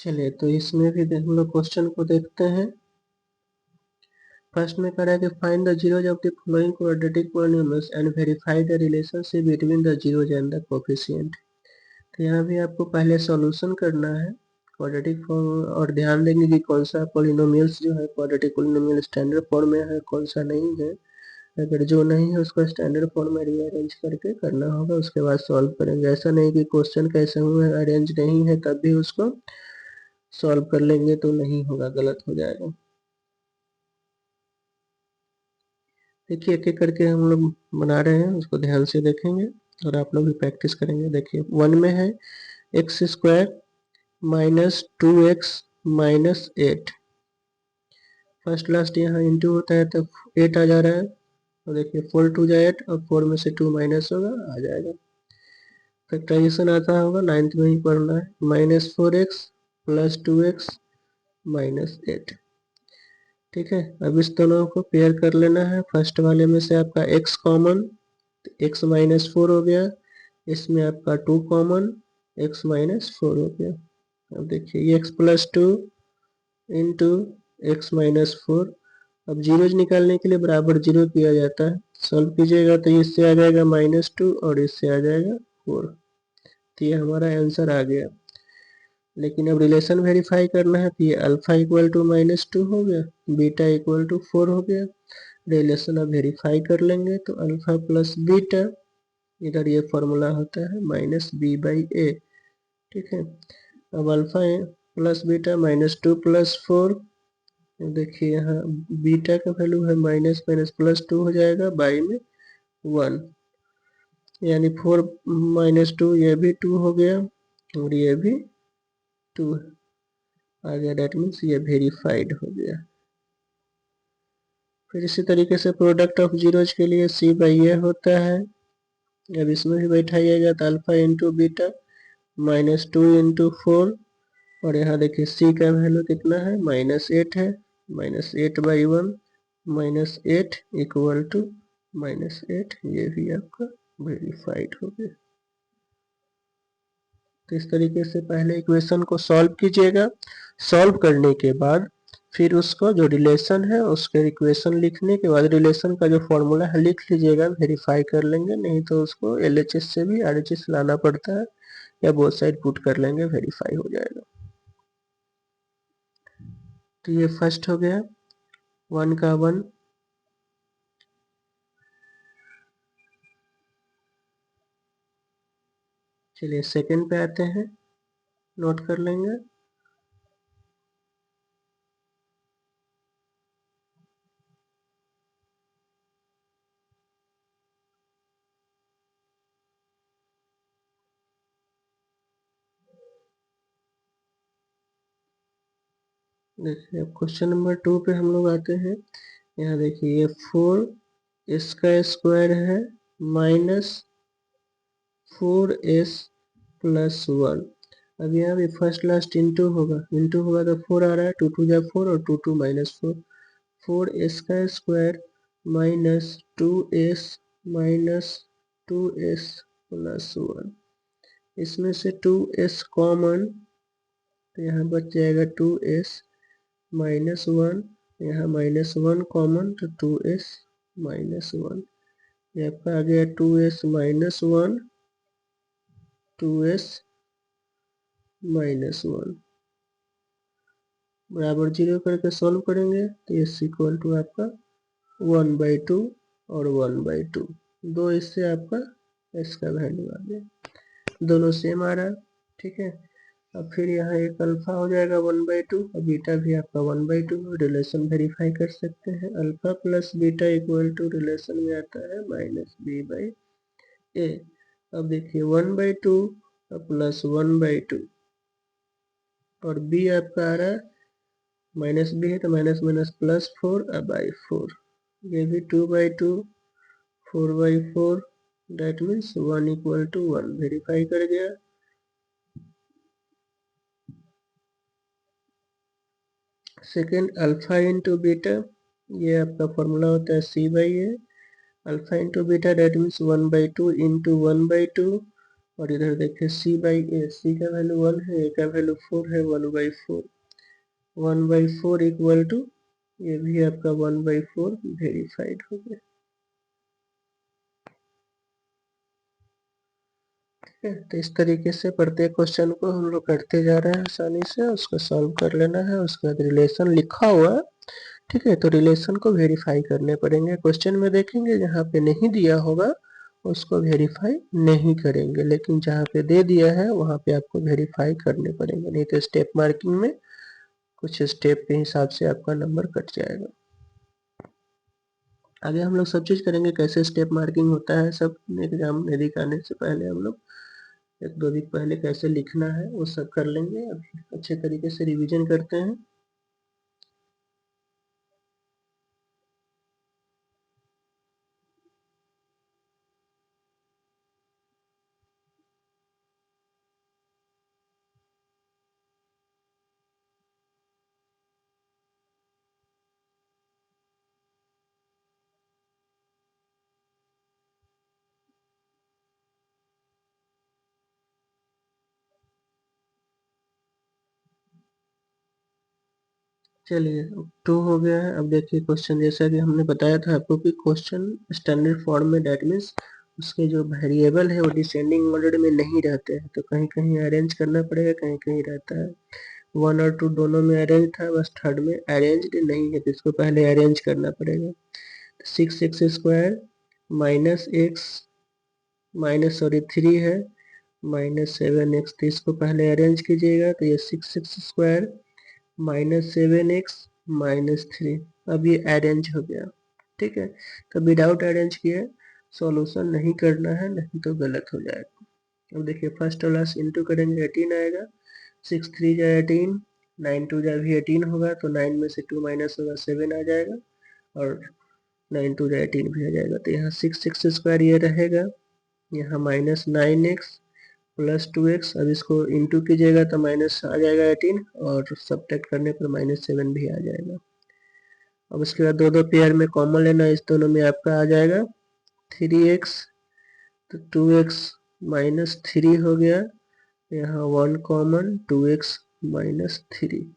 चलिए तो इसमें भी हम लोग क्वेश्चन को देखते हैं। फर्स्ट में कह रहा है कि find the zeros of the following quadratic polynomials and verify the relationship between the zeros and the coefficient. तो यहाँ भी आपको पहले सॉल्यूशन करना है क्वाड्रेटिक फॉर्म, और ध्यान देंगे कि कौन सा पॉलिनोमियल्स जो है क्वाड्रेटिक पॉलिनोमियल स्टैंडर्ड फॉर्म में है, कौन सा नहीं है। अगर जो नहीं है उसको स्टैंडर्ड फॉर्म में रीअरेंज करके करना होगा, उसके बाद सॉल्व करेंगे। ऐसा नहीं कि क्वेश्चन कैसे हुए अरेंज नहीं है तब भी उसको सॉल्व कर लेंगे तो नहीं होगा, गलत हो जाएगा। देखिए एक एक करके हम लोग बना रहे हैं, उसको ध्यान से देखेंगे और आप लोग भी प्रैक्टिस करेंगे। देखिए 1 में है x² minus 2x minus 8, first last यहाँ इंटू होता है तो 8 आ जा रहा है। तो देखिए 4 2 जा 8 और 4 में से 2 माइनस होगा, आ जाएगा। फैक्टराइजेशन आता होगा, 9th में ही पढ़ना है। -4x प्लस 2x माइनस 8, ठीक है। अब इस दोनों को पेयर कर लेना है। फर्स्ट वाले में से आपका x कॉमन, x -4 हो गया। इसमें आपका 2 कॉमन, x -4 हो गया। अब देखिए ये x प्लस 2 इंटू एक्स -4। अब जीरोज निकालने के लिए बराबर 0 किया जाता है। सॉल्व कीजिएगा तो इससे आ जाएगा -2 और इससे आ जाएगा 4। तो ये हमारा आंसर आ गया। लेकिन अब रिलेशन वेरीफाई करना है, तो ये अल्फा इक्वल टू -2 हो गया, बीटा इक्वल टू 4 हो गया। रिलेशन अब वेरीफाई कर लेंगे तो अल्फा प्लस बीटा, इधर ये फॉर्मूला होता है -b/a, ठीक है। अब अल्फा प्लस बीटा -2 प्लस 4, देखिए यहाँ बीटा का वैल्यू है माइनस माइनस प्लस 2 हो जाएगा, बाई में 1, यानी 4 -2, ये भी 2 हो गया और ये भी 2 आ गया। डेट मीन्स ये वेरीफाइड हो गया। फिर इसी तरीके से प्रोडक्ट ऑफ जीरोज के लिए c/a होता है। अब इसमें भी बैठाइएगा तो अल्फा इंटू बीटा -2 इंटू 4, और यहाँ देखिए c का वैल्यू कितना है, -8 है। -8/1 -8 इक्वल टू -8, ये भी आपका वेरीफाइड हो गया। तो इस तरीके से पहले इक्वेशन को सॉल्व कीजिएगा। सॉल्व करने के बाद फिर उसको जो रिलेशन है उसके इक्वेशन लिखने के बाद रिलेशन का जो फॉर्मूला है लिख लीजिएगा, वेरीफाई कर लेंगे, नहीं तो उसको LHS से भी RHS लाना पड़ता है, या बोथ साइड पुट कर लेंगे, वेरीफाई हो जाएगा। तो ये फर्स्ट हो गया 1 का 1। चलिए सेकंड पे आते हैं, नोट कर लेंगे। देखिए अब क्वेश्चन नंबर 2 पे हम लोग आते हैं। यहाँ देखिए ये 4 इसका स्क्वायर है माइनस 4s प्लस 1। अब यहाँ भी फर्स्ट लास्ट इंटू होगा, तो 4 आ रहा है, 2 2 जा 4 और 2 2 माइनस 4, 4s का square minus 2s minus 2s plus 1। इसमें से 2s कॉमन, तो यहाँ बच जाएगा 2s माइनस 1, यहाँ माइनस 1 कॉमन, तो 2s माइनस 1। ये आपका आ गया 2s माइनस 1, 2s माइनस 1 बराबर 0 करके सॉल्व करेंगे तो ये इक्वल टू आपका 1/2 और 1/2, दो इससे आपका इसका वैल्यू आ गया, दोनों सेम आ रहा है। ठीक है, अब फिर यहाँ एक अल्फा हो जाएगा 1/2 और बीटा भी आपका 1/2, रिलेशन वेरीफाई कर सकते हैं। Alpha plus beta equal to relation में आता है -b/a। अब देखिए 1/2 प्लस 1/2 और b आपका आ रहा है माइनस b है तो माइनस माइनस प्लस 4/4, ये भी 2/2 4/4, that means 1 equal to 1, verify कर गया। सेकेंड अल्फा इंटू बीटा, ये आपका फॉर्मूला होता है c/a, alpha into beta that means 1/2 into 1/2, और इधर देखिए c/a, c का वैल्यू 1 है, a का वैल्यू 4 है, 1/4, 1/4 इक्वल टू, ये भी आपका 1/4 वेरीफाइड हो गया। ठीक है, तो इस तरीके से प्रत्येक क्वेश्चन को हम लोग करते जा रहे हैं आसानी से, उसको सॉल्व कर लेना है। उसके बाद रिलेशन लिखा हुआ है, ठीक है, तो रिलेशन को वेरीफाई करने पड़ेंगे। क्वेश्चन में देखेंगे जहाँ पे नहीं दिया होगा उसको वेरीफाई नहीं करेंगे, लेकिन जहाँ पे दे दिया है वहाँ पे आपको वेरीफाई करने पड़ेंगे, नहीं तो स्टेप मार्किंग में कुछ स्टेप के हिसाब से आपका नंबर कट जाएगा। आगे हम लोग सब चीज़ करेंगे, कैसे स्टेप मार्किंग होता है सब एग्जाम में दिखाने से पहले हम लोग 1-2 वीक पहले कैसे लिखना है वो सब कर लेंगे। अभी अच्छे तरीके से रिवीजन करते हैं। चलिए 2 हो गया है। अब देखिए क्वेश्चन, जैसा कि हमने बताया था आपको कि क्वेश्चन स्टैंडर्ड फॉर्म में, डेट मीन्स उसके जो वेरिएबल है वो डिसेंडिंग ऑर्डर में नहीं रहते हैं, तो कहीं कहीं अरेंज करना पड़ेगा, कहीं कहीं रहता है। 1 और 2 दोनों में अरेंज था, बस थर्ड में अरेंज्ड नहीं है, तो इसको पहले अरेंज करना पड़ेगा। 6x² माइनस एक्स माइनस 3 है -7x, तो इसको पहले अरेंज कीजिएगा, तो ये 6x² -7x -3, अब ये अरेंज हो गया। ठीक है, तो विदाउट अरेंज किए सॉल्यूशन नहीं करना है, नहीं तो गलत हो जाएगा। अब देखिए फर्स्ट वाला इंटू करेंगे 18 आएगा, 6 3 जा 18, 9 2 जा भी 18 होगा, तो 9 में से 2 माइनस होगा 7 आ जाएगा, और 9 2 जा 18 भी आ जाएगा, तो यहाँ 6x² ये रहेगा, यहाँ -9x प्लस 2x, अब इसको इंटू कीजिएगा तो माइनस आ जाएगा 18, और सब्ट्रैक्ट करने पर -7 भी आ जाएगा। अब उसके बाद दो दो पेयर में कॉमन लेना, इस दोनों में आपका आ जाएगा 3x, तो 2x -3 हो गया, यहाँ 1 कॉमन, 2x -3,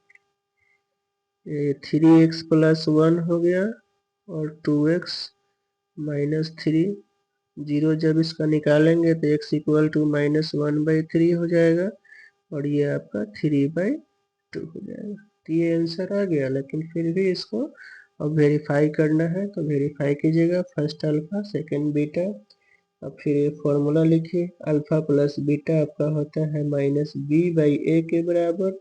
ये 3x प्लस 1 हो गया और 2x माइनस 3, 0 जब इसका निकालेंगे तो x इक्वल टू -1/3 हो जाएगा और ये आपका 3/2 हो जाएगा। तो ये आंसर आ गया, लेकिन फिर भी इसको अब वेरीफाई करना है, तो वेरीफाई कीजिएगा। फर्स्ट अल्फा सेकेंड बीटा, अब फिर ये फॉर्मूला लिखिए। अल्फा प्लस बीटा आपका होता है -b/a के बराबर।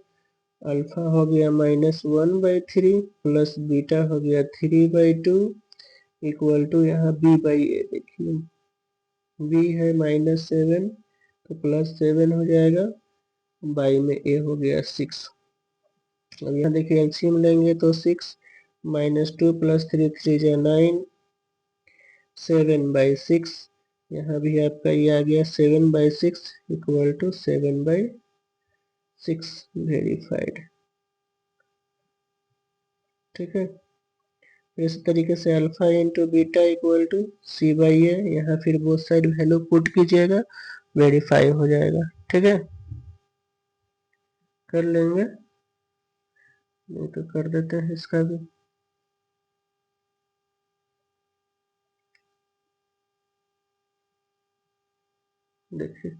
अल्फा हो गया -1/3 प्लस बीटा हो गया 3/2 इक्वल टू यहाँ b/a देखिए, b है -7 तो +7 हो जाएगा, बाई में a हो गया 6। अब यहाँ देखिए एलसीएम लेंगे तो 6 -2 + 3 3 जा 9, 7/6। यहाँ भी आपका ये आ गया 7/6 इक्वल टू 7/6 वेरीफाइड। ठीक है, इस तरीके से alpha into beta equal to c/a, यहाँ फिर बोथ साइड वैल्यू पुट कीजिएगा, वेरीफाई हो जाएगा। ठीक है, कर लेंगे, नहीं तो कर देते हैं इसका भी। देखिए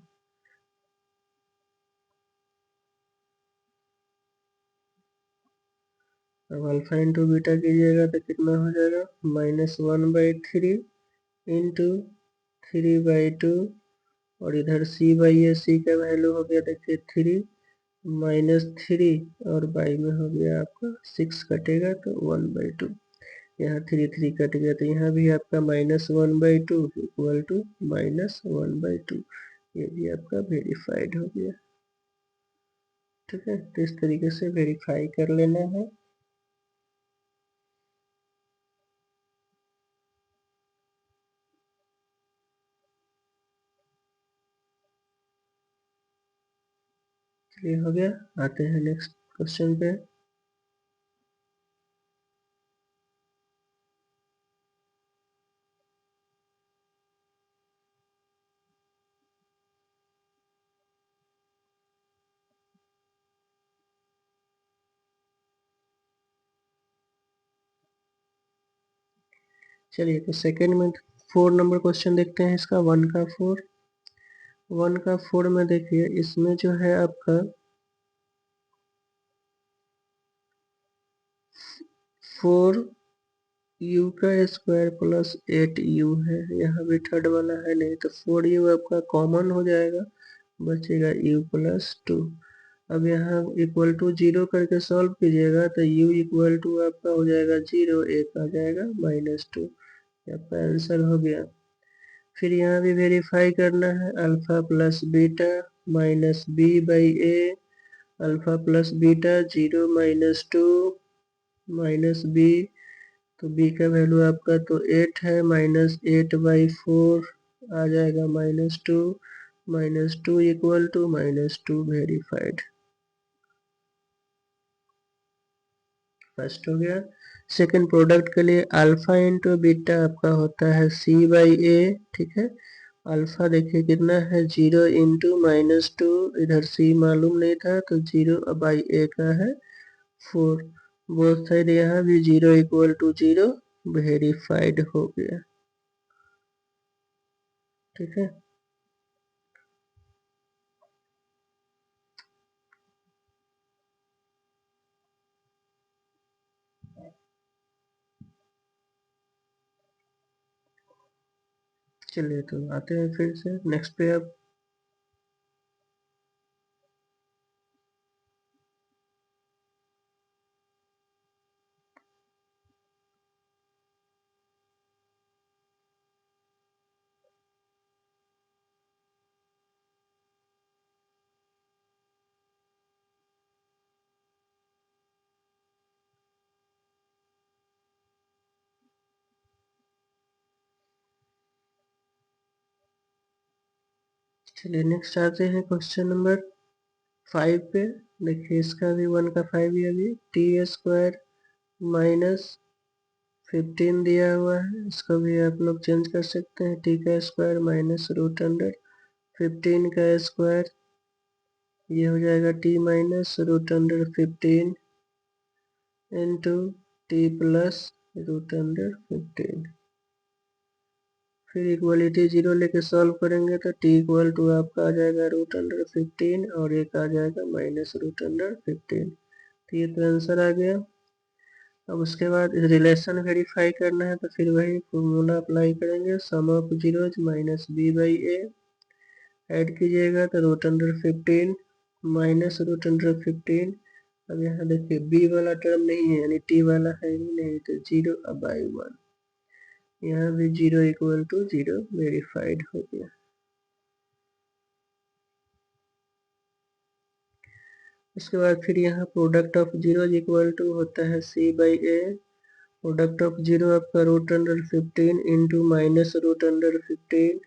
अब अल्फा इंटू बीटा कीजिएगा तो कितना हो जाएगा, -1/3 इंटू 3/2 और इधर c/a, c का वैल्यू हो गया देखिए 3 -3 और बाई में हो गया आपका 6 कटेगा तो 1/2, यहाँ 3 3 कट गया तो यहाँ भी आपका -1/2 इक्वल टू -1/2, ये भी आपका वेरीफाइड हो गया। ठीक है, तो इस तरीके से वेरीफाई कर लेना है। ये हो गया, आते हैं नेक्स्ट क्वेश्चन पे। चलिए तो सेकेंड में 4 नंबर क्वेश्चन देखते हैं इसका, 1 का 4। 1 का 4 में देखिए इसमें जो है आपका 4u का स्क्वायर प्लस 8u है, यहाँ भी थर्ड वाला है नहीं, तो 4u आपका कॉमन हो जाएगा, बचेगा u प्लस 2। अब यहाँ इक्वल टू 0 करके सॉल्व कीजिएगा तो u इक्वल टू आपका हो जाएगा 0, एक आ जाएगा -2, आपका आंसर हो गया। फिर यहाँ भी वेरीफाई करना है, alpha plus beta minus b/a, alpha plus beta 0 -2 -b, तो b का वैल्यू आपका तो 8 है, -8/4 आ जाएगा -2, -2 इक्वल टू -2 वेरीफाइड। फर्स्ट हो गया। सेकंड प्रोडक्ट के लिए अल्फा इंटू बीटा आपका होता है c/a। ठीक है, अल्फा देखिए कितना है 0 इंटू -2, इधर c मालूम नहीं था तो 0/a का है 4, बोथ साइड यहाँ भी 0 इक्वल टू 0 वेरीफाइड हो गया। ठीक है, चलिए तो आते हैं फिर से नेक्स्ट पे। अब चलिए नेक्स्ट आते हैं क्वेश्चन नंबर 5 पे। देखिए इसका भी 1 का 5 ही अभी t² -15 दिया हुआ है, इसको भी आप लोग चेंज कर सकते हैं, t का स्क्वायर -√15 का स्क्वायर, ये हो जाएगा t -√15 इंटू टी प्लस √115। फिर इक्वलिटी 0 लेके सॉल्व करेंगे तो टी इक्वल टू आपका आ जाएगा √115 और एक आ जाएगा -√115। तो ये तो आंसर आ गया। अब उसके बाद रिलेशन वेरीफाई करना है तो फिर वही फॉर्मूला अप्लाई करेंगे, sum of zeros minus B by A. Add कीजिएगा तो √115 -√115। अब यहाँ देखिए बी वाला टर्म नहीं है यानी टी वाला है ही नहीं, तो 0/1। यहाँ भी 0 इक्वल टू 0 वेरीफाइड हो गया। उसके बाद फिर यहाँ product of zero equal to होता है C by A. Product of zero आपका √115 इंटू -√115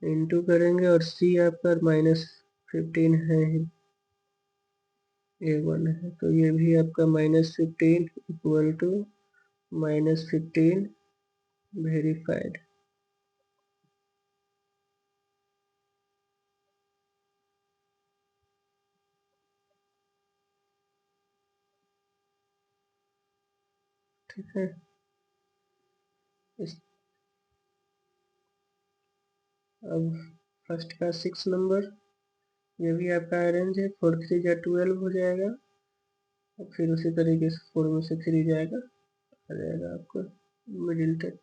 इंटू करेंगे और सी आपका -15 है ही, A1 है, तो ये भी आपका -15 इक्वल टू -15 वेरीफाइड। ठीक है। इस अब फर्स्ट का 6 नंबर, ये भी आपका अरेंज है, 4 3 जा 12 हो जाएगा। और फिर उसी तरीके से 4 में से 3 जाएगा, आ जाएगा आपको मिडिल तक।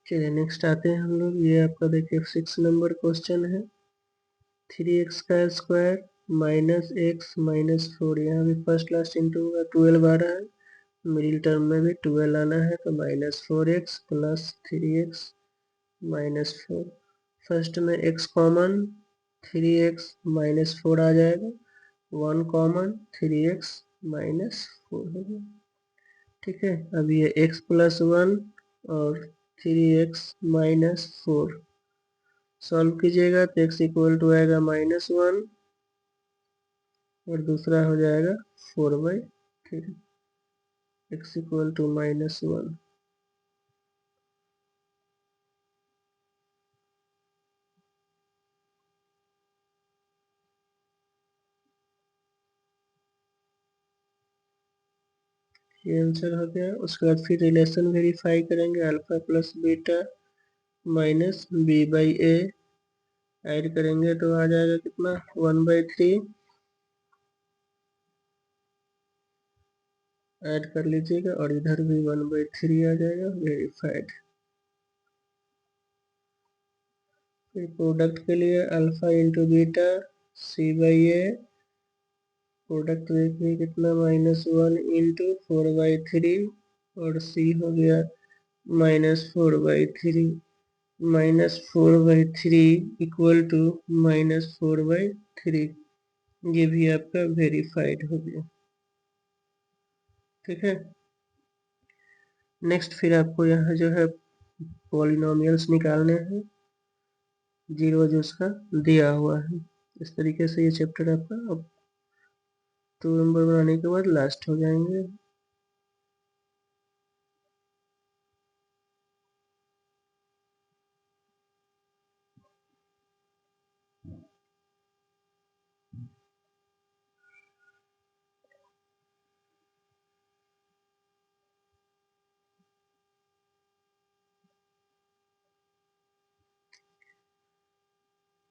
चलिए नेक्स्ट आते हैं हम लोग। ये आपका देखिए 6 नंबर क्वेश्चन है। 3x का स्क्वायर -x-4, यहाँ भी फर्स्ट लास्ट इंटू होगा, 12 आ रहा है, मिडिल टर्म में भी 12 आना है, तो -4x प्लस 3x -4। फर्स्ट में x कॉमन, 3x -4 आ जाएगा, 1 कॉमन, 3x -4 हो गया। ठीक है। अब ये x प्लस 1 और 3x -4 सॉल्व कीजिएगा तो x इक्वल टू आएगा -1 और दूसरा हो जाएगा 4/3, x इक्वल टू -1। ये आंसर हो गया। उसके बाद फिर रिलेशन वेरीफाई करेंगे, alpha plus beta minus B by A. Add करेंगे तो आ जाएगा कितना, 1/3। ऐड कर लीजिएगा और इधर भी 1/3 आ जाएगा वेरीफाइड। फिर प्रोडक्ट के लिए alpha into beta C by A, product देखिए कितना, -1 इंटू 4/3 और सी हो गया -4/3। -4/3 इक्वल टू -4/3, ये भी आपका वेरीफाइड हो गया। ठीक है। नेक्स्ट फिर आपको यहाँ जो है पॉलिनोमियल्स निकालने हैं, जीरो जो उसका दिया हुआ है। इस तरीके से ये चैप्टर आपका अब 2 नंबर बनाने के बाद लास्ट हो जाएंगे।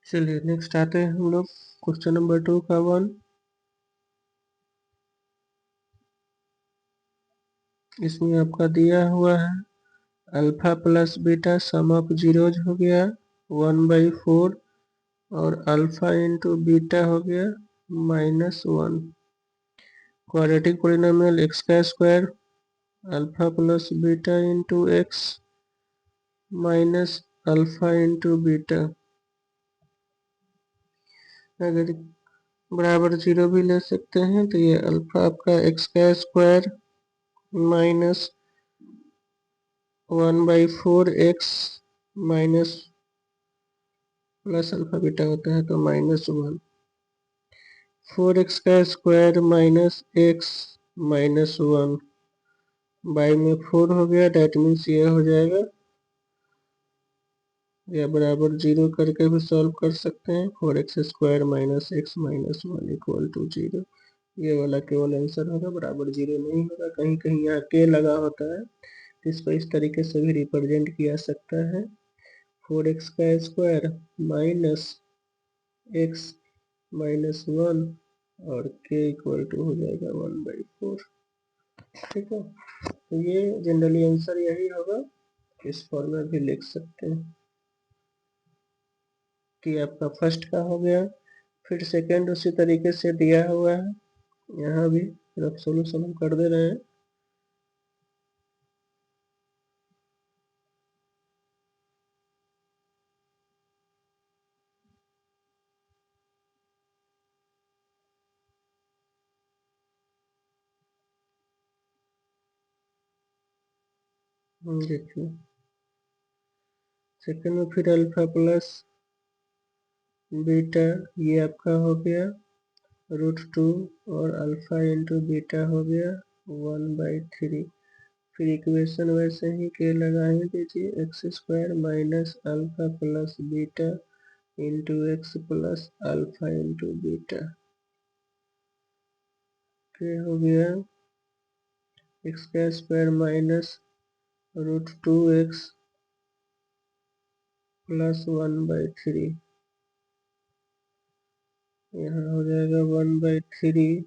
चलिए नेक्स्ट आते हैं हम लोग क्वेश्चन नंबर 2 का 1। इसमें आपका दिया हुआ है alpha plus beta some of zeros हो गया 1/4 और अल्फा इंटू बीटा हो गया -1। क्वाड्रेटिक पोलिनोमियल एक्स का square alpha plus beta into x minus alpha into beta. अगर बराबर 0 भी ले सकते हैं, तो ये अल्फा आपका एक्स का square minus 1/4 x minus plus alpha beta होता है तो -1 4x का square minus x minus 1 by में 4 हो गया, डेट मीन्स ये हो जाएगा या बराबर 0 करके भी सॉल्व कर सकते हैं। 4x square minus x minus 1 equal to 0, ये वाला केवल आंसर होगा, बराबर 0 नहीं होगा। कहीं कहीं यहाँ के लगा होता है, इसको इस तरीके से भी रिप्रेजेंट किया सकता है। 4x का स्क्वायर माइनस x माइनस 1 और k इक्वल टू हो जाएगा 1/4। ठीक है, तो ये जनरली आंसर यही होगा। इस फॉर्म में भी लिख सकते हैं कि आपका फर्स्ट का हो गया। फिर सेकंड उसी तरीके से दिया हुआ है, यहाँ भी रफ सोल्यूशन हम कर दे रहे हैं। देखिए सेकंड में फिर अल्फा प्लस बीटा, ये आपका हो गया √2 और अल्फा इंटू बीटा हो गया 1/3। फिर इक्वेशन वैसे ही के लगाए दीजिए, x square minus alpha plus beta into X plus alpha into beta, के हो गया एक्स का स्क्वायर माइनस √2x प्लस 1/3, यहाँ हो जाएगा 1/3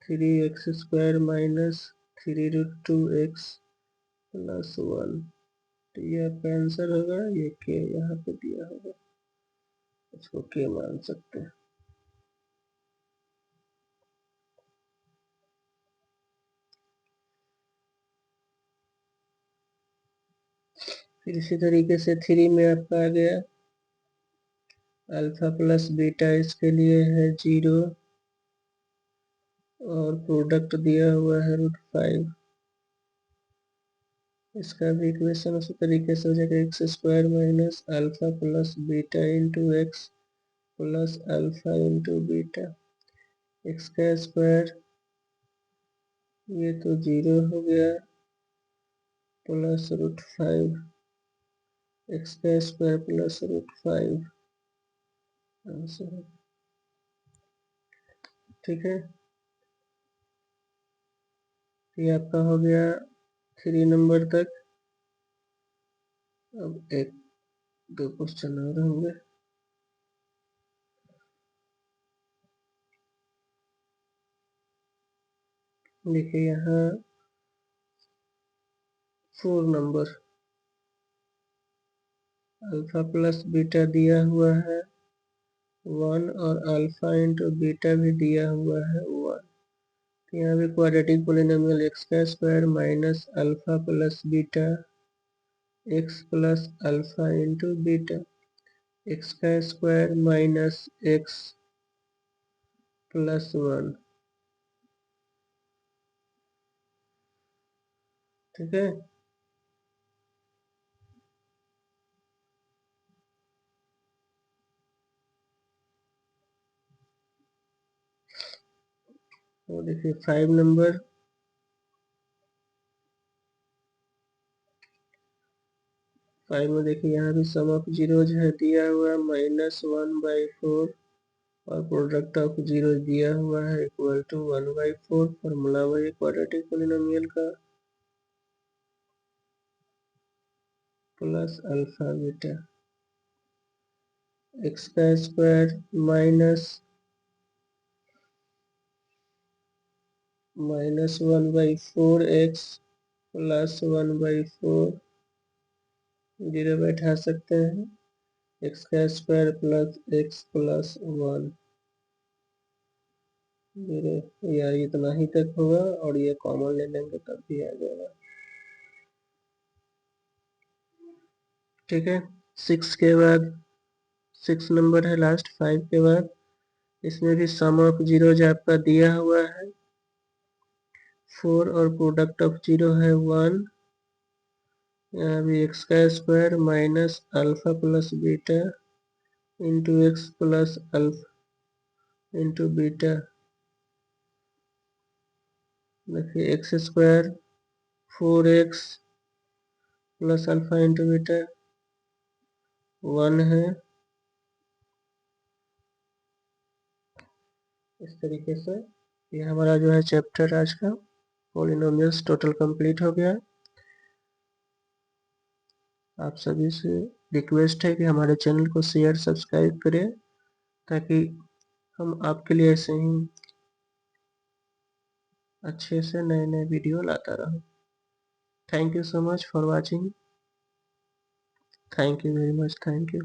3x square minus 3√2x plus 1, तो ये आपका आंसर होगा। ये के यहाँ पे दिया होगा, इसको के मान सकते हैं। फिर इसी तरीके से 3 में आपका आ गया अल्फा प्लस बीटा, इसके लिए है 0 और प्रोडक्ट दिया हुआ है √5। इसका भी इक्वेशन उसी तरीके से हो जाएगा, x square minus alpha plus beta into X plus alpha into beta, x का स्क्वायर ये तो 0 हो गया प्लस √5 एक्स का स्क्वायर प्लस √5 आंसर। ठीक है, ये आपका हो गया 3 नंबर तक। अब एक दो क्वेश्चन और होंगे। देखिए यहाँ 4 नंबर अल्फा प्लस बीटा दिया हुआ है 1 और अल्फा इंटू बीटा भी दिया हुआ है 1। यहाँ भी क्वाड्रेटिक पोलिनोमियल एक्स का square minus alpha plus beta x plus alpha into beta, x का स्क्वायर माइनस एक्स प्लस 1। ठीक है, तो देखिए 5 नंबर 5 में देखिए यहाँ भी सम ऑफ जीरोज है दिया हुआ -1/4 और प्रोडक्ट ऑफ जीरो दिया हुआ है इक्वल टू 1/4। फॉर्मूला वही क्वाड्रेटिक पोलिनोमियल का प्लस अल्फा बीटा, एक्स का स्क्वायर -1/4x प्लस 1/4, जीरो बैठा सकते हैं, एक्स का square plus x plus 1, zero या इतना ही तक होगा और ये कॉमन ले लेंगे तब भी आ जाएगा। ठीक है, 6 के बाद 6 नंबर है लास्ट 5 के बाद इसमें भी सम ऑफ जीरोज आपका दिया हुआ है 4 और प्रोडक्ट ऑफ जीरो है 1। यहाँ भी एक्स का square minus alpha plus beta into X plus alpha into beta. देखिए X square 4x plus alpha into beta 1 है। इस तरीके से ये हमारा जो है चैप्टर आज का पॉलिनोमियल्स टोटल कंप्लीट हो गया। आप सभी से रिक्वेस्ट है कि हमारे चैनल को शेयर सब्सक्राइब करें ताकि हम आपके लिए ऐसे ही अच्छे से नए नए वीडियो लाता रहूं। Thank you so much for watching. Thank you very much. Thank you.